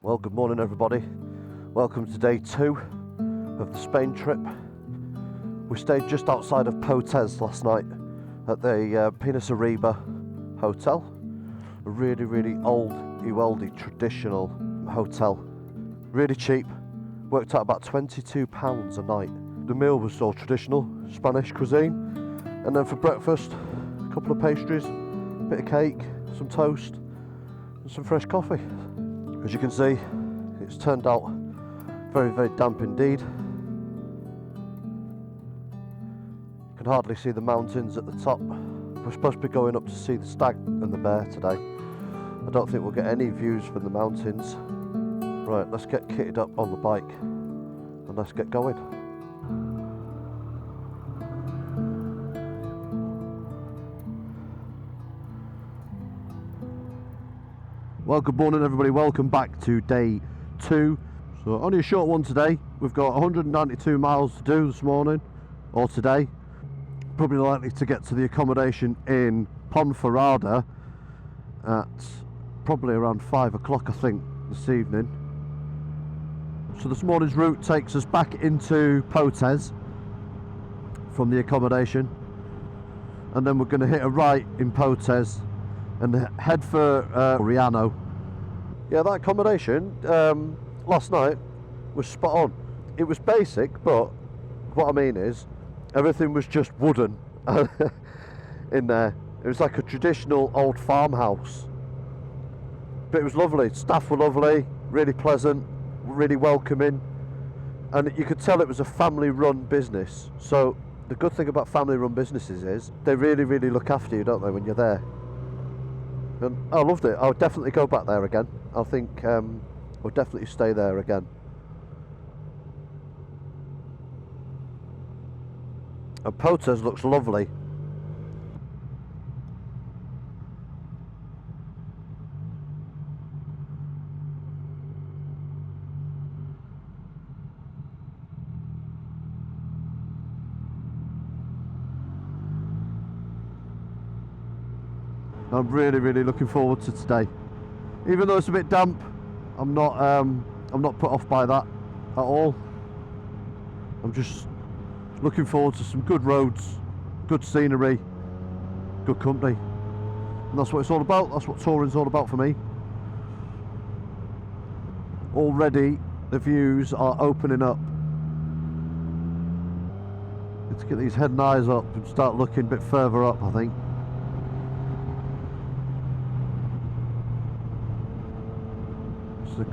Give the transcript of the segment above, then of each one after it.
Well, good morning everybody. Welcome to day 2 of the Spain trip. We stayed just outside of Ponferrada last night at the Ponferrada hotel. A really oldie traditional hotel. Really cheap, worked out about £22 a night. The meal was all traditional Spanish cuisine, and then for breakfast, a couple of pastries, a bit of cake, some toast and some fresh coffee. As you can see, it's turned out very damp indeed. You can hardly see the mountains at the top. We're supposed to be going up to see the stag and the bear today. I don't think we'll get any views from the mountains. Right, let's get kitted up on the bike and let's get going. Well, good morning everybody, welcome back to day 2. So only a short one today. We've got 192 miles to do this morning, or today. Probably likely to get to the accommodation in Ponferrada at probably around 5 o'clock I think this evening. So this morning's route takes us back into Ponferrada from the accommodation, and then we're going to hit a right in Ponferrada and head for Riano. Yeah, that accommodation last night was spot on. It was basic, but what I mean is everything was just wooden in there. It was like a traditional old farmhouse, but it was lovely. Staff were lovely, really pleasant, really welcoming, and you could tell it was a family run business. So the good thing about family run businesses is they really look after you, don't they, when you're there. And I loved it. I'll definitely go back there again. I think we'll definitely stay there again. And Ponferrada looks lovely. I'm really looking forward to today. Even though it's a bit damp, I'm not put off by that at all. I'm just looking forward to some good roads, good scenery, good company. And that's what it's all about. That's what touring's all about for me. Already the views are opening up. Let's get these head and eyes up and start looking a bit further up, I think. Instead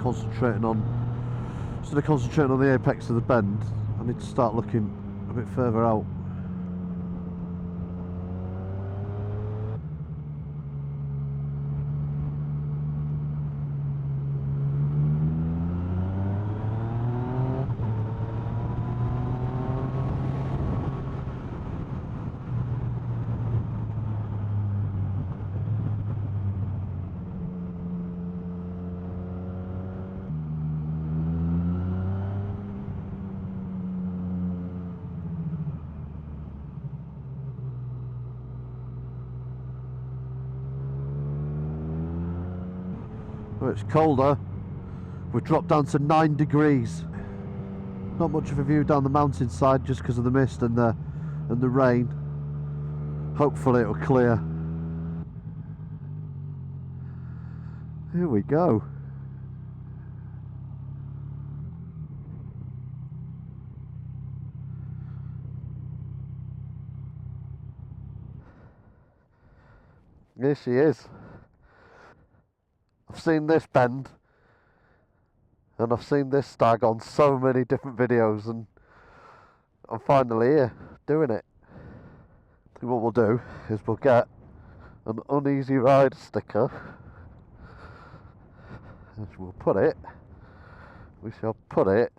of concentrating on the apex of the bend, I need to start looking a bit further out. It's colder. We've dropped down to 9 degrees. Not much of a view down the mountainside just because of the mist and the rain. Hopefully it'll clear. Here we go. Here she is. I've seen this bend and I've seen this stag on so many different videos, and I'm finally here doing it. I think what we'll do is we'll get an Uneasy Ride sticker and we shall put it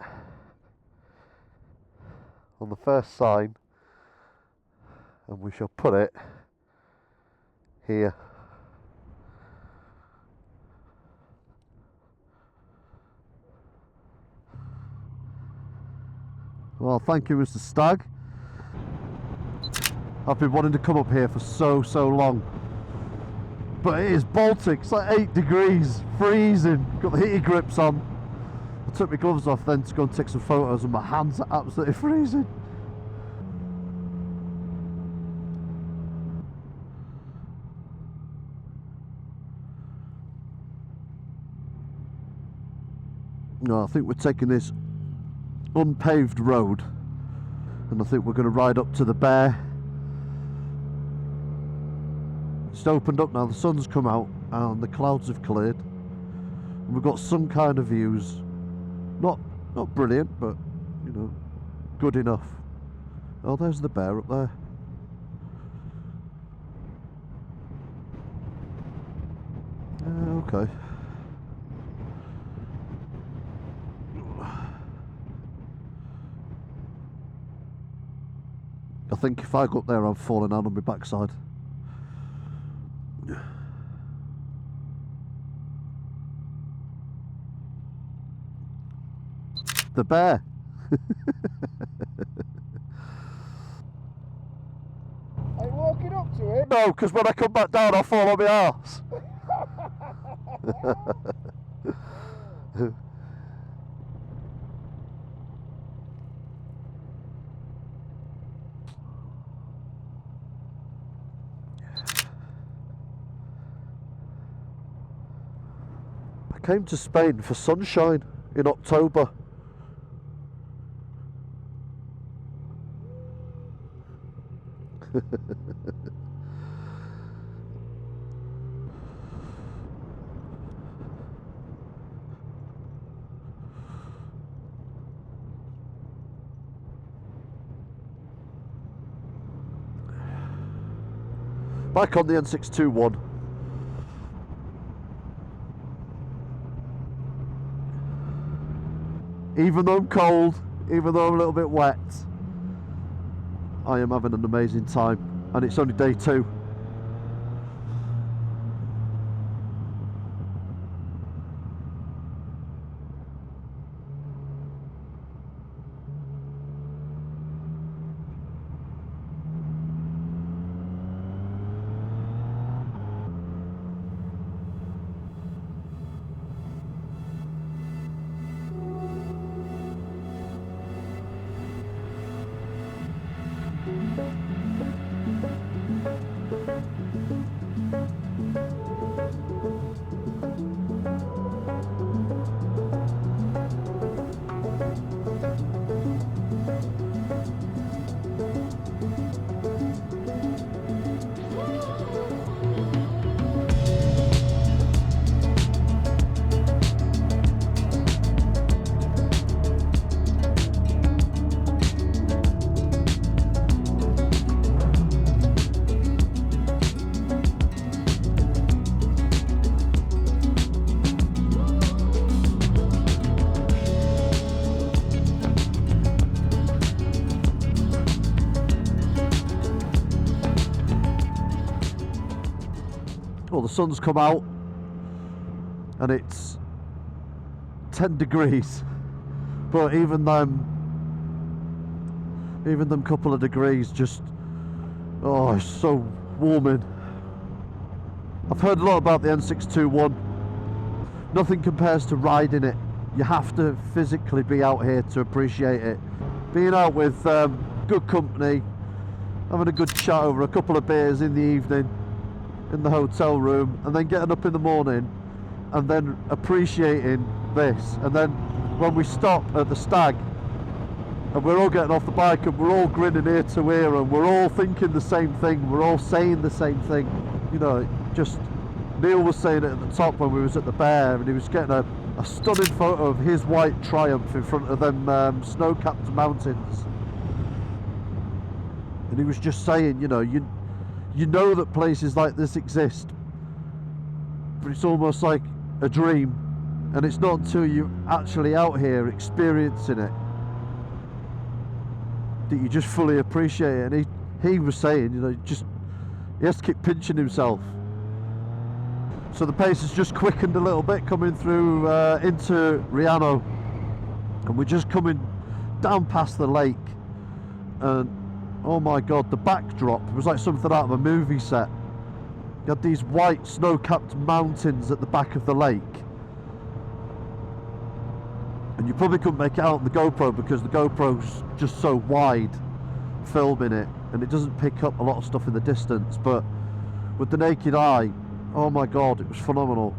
on the first sign, and we shall put it here. Well, thank you, Mr. Stag. I've been wanting to come up here for so long. but it is Baltic. It's like 8 degrees, freezing. Got the heaty grips on. I took my gloves off then to go and take some photos, and my hands are absolutely freezing. No, I think we're taking this unpaved road, and I think we're going to ride up to the Bear. It's opened up now, the sun's come out and the clouds have cleared, and we've got some kind of views. Not brilliant, but you know, good enough. Oh, there's the Bear up there. Okay. I think if I go up there, I'm falling out on my backside. The Bear. Are you walking up to it? No, because when I come back down, I'll fall on my arse. I came to Spain for sunshine in October. Back on the N621. Even though I'm cold, even though I'm a little bit wet, I am having an amazing time, and it's only day 2. Well, the sun's come out and it's 10 degrees, but even them couple of degrees just, oh, it's so warming. I've heard a lot about the N621. Nothing compares to riding it. You have to physically be out here to appreciate it. Being out with good company, having a good chat over a couple of beers in the evening in the hotel room, and then getting up in the morning and then appreciating this, and then when we stop at the Stag and we're all getting off the bike and we're all grinning ear to ear and we're all thinking the same thing, we're all saying the same thing, you know, just Neil was saying it at the top when we was at the Bear, and he was getting a stunning photo of his white Triumph in front of them snow-capped mountains, and he was just saying, you know, you know that places like this exist, but it's almost like a dream, and it's not until you're actually out here experiencing it that you just fully appreciate it. And he was saying, you know, just he has to keep pinching himself. So the pace has just quickened a little bit coming through into Riano, and we're just coming down past the lake, and oh my god, the backdrop was like something out of a movie set. You had these white snow-capped mountains at the back of the lake. And you probably couldn't make it out on the GoPro because the GoPro's just so wide filming it, and it doesn't pick up a lot of stuff in the distance. But with the naked eye, oh my god, it was phenomenal.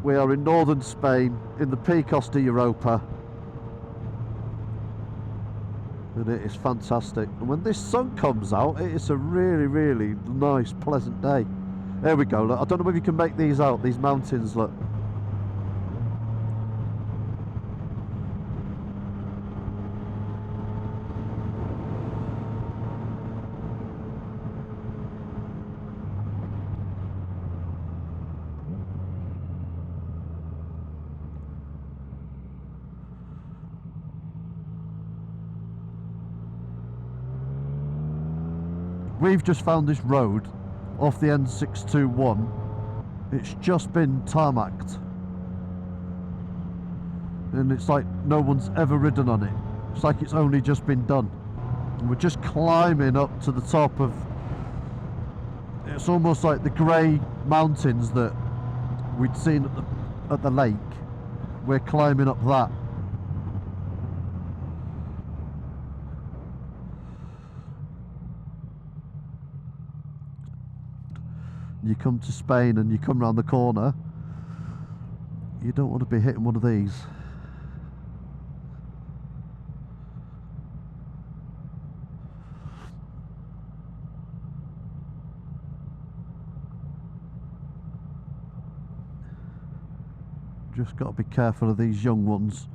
We are in northern Spain, in the Picos de Europa, and it is fantastic. And when this sun comes out, it is a really, really nice, pleasant day. There we go. Look, I don't know if you can make these out, these mountains, look. We've just found this road off the N621. It's just been tarmacked, and it's like no one's ever ridden on it. It's like it's only just been done, and we're just climbing up to the top of, it's almost like the grey mountains that we'd seen at the lake. We're climbing up that. You come to Spain and you come round the corner, you don't want to be hitting one of these. Just got to be careful of these young ones.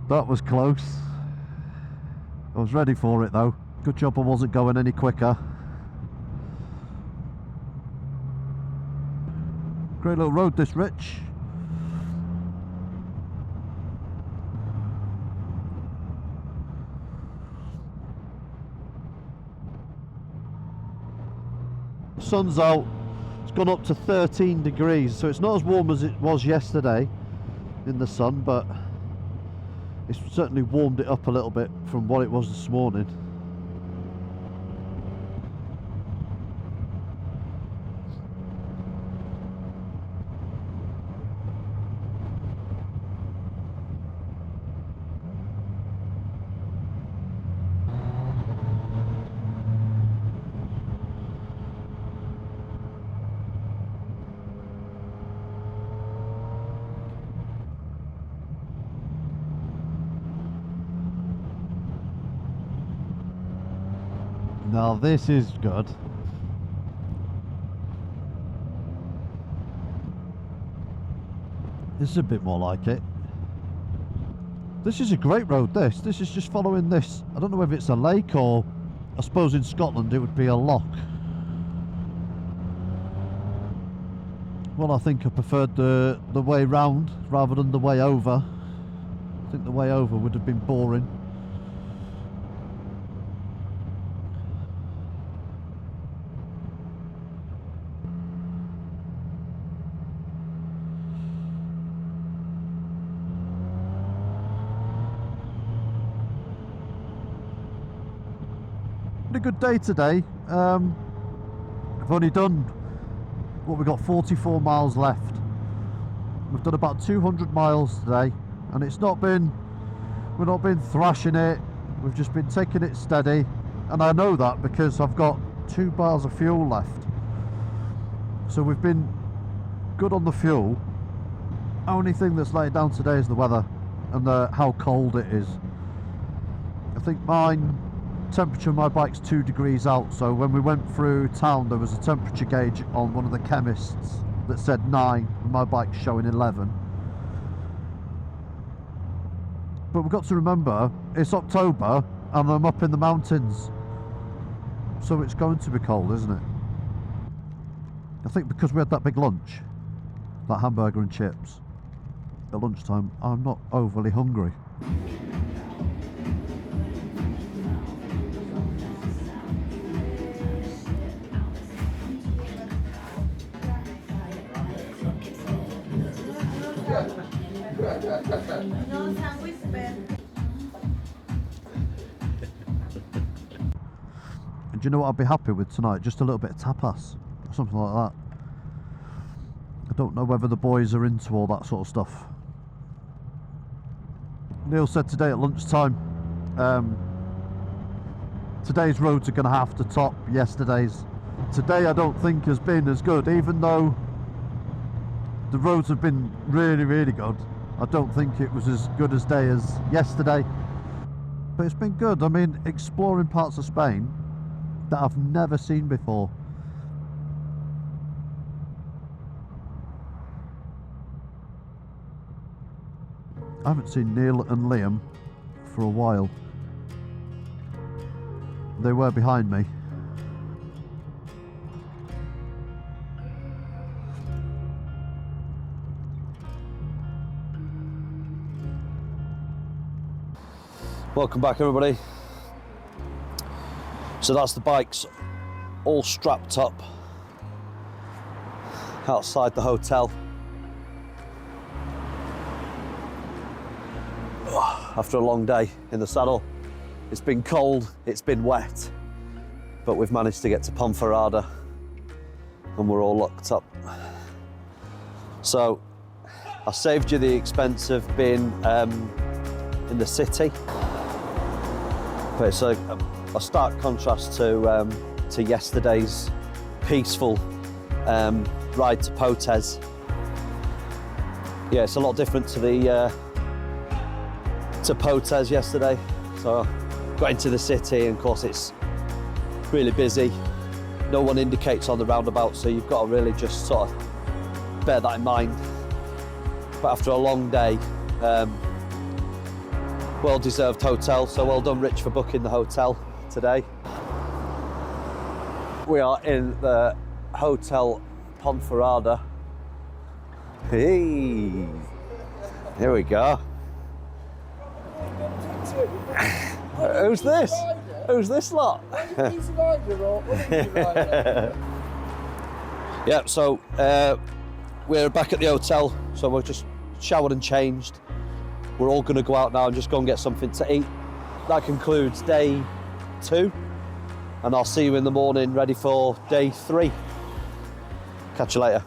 That was close. I was ready for it though. Good job I wasn't going any quicker. Great little road this, Rich. Sun's out. It's gone up to 13 degrees, so it's not as warm as it was yesterday in the sun, but it's certainly warmed it up a little bit from what it was this morning. Now this is good. This is a bit more like it. This is a great road, this. This is just following this. I don't know if it's a lake or, I suppose in Scotland it would be a loch. Well, I think I preferred the way round rather than the way over. I think the way over would have been boring. A good day today. I've only done what, we've got 44 miles left. We've done about 200 miles today, and we've not been thrashing it. We've just been taking it steady, and I know that because I've got 2 bars of fuel left. So we've been good on the fuel. Only thing that's let it down today is the weather and how cold it is. I think temperature of my bike's 2 degrees out, so when we went through town there was a temperature gauge on one of the chemists that said 9 and my bike's showing 11. But we've got to remember it's October and I'm up in the mountains, so it's going to be cold, isn't it? I think because we had that big lunch, that hamburger and chips at lunchtime, I'm not overly hungry. No sandwich, And do you know what I'd be happy with tonight? Just a little bit of tapas or something like that. I don't know whether the boys are into all that sort of stuff. Neil said today at lunchtime, today's roads are going to have to top yesterday's. Today I don't think has been as good, even though the roads have been really, really good. I don't think it was as good a day as yesterday, but it's been good. I mean, exploring parts of Spain that I've never seen before. I haven't seen Neil and Liam for a while. They were behind me. Welcome back, everybody. So that's the bikes all strapped up outside the hotel. After a long day in the saddle. It's been cold, it's been wet, but we've managed to get to Ponferrada and we're all locked up. So I saved you the expense of being in the city. But it's a stark contrast to yesterday's peaceful ride to Potes. Yeah, it's a lot different to the to Potes yesterday. So got into the city, and of course it's really busy. No one indicates on the roundabout, so you've got to really just sort of bear that in mind. But after a long day, well-deserved hotel, so well done Rich for booking the hotel today. We are in the Hotel Ponferrada. Hey, here we go. Who's this? Who's this lot? Yeah, so we're back at the hotel, so we're just showered and changed. We're all going to go out now and just go and get something to eat. That concludes day 2, and I'll see you in the morning ready for day 3. Catch you later.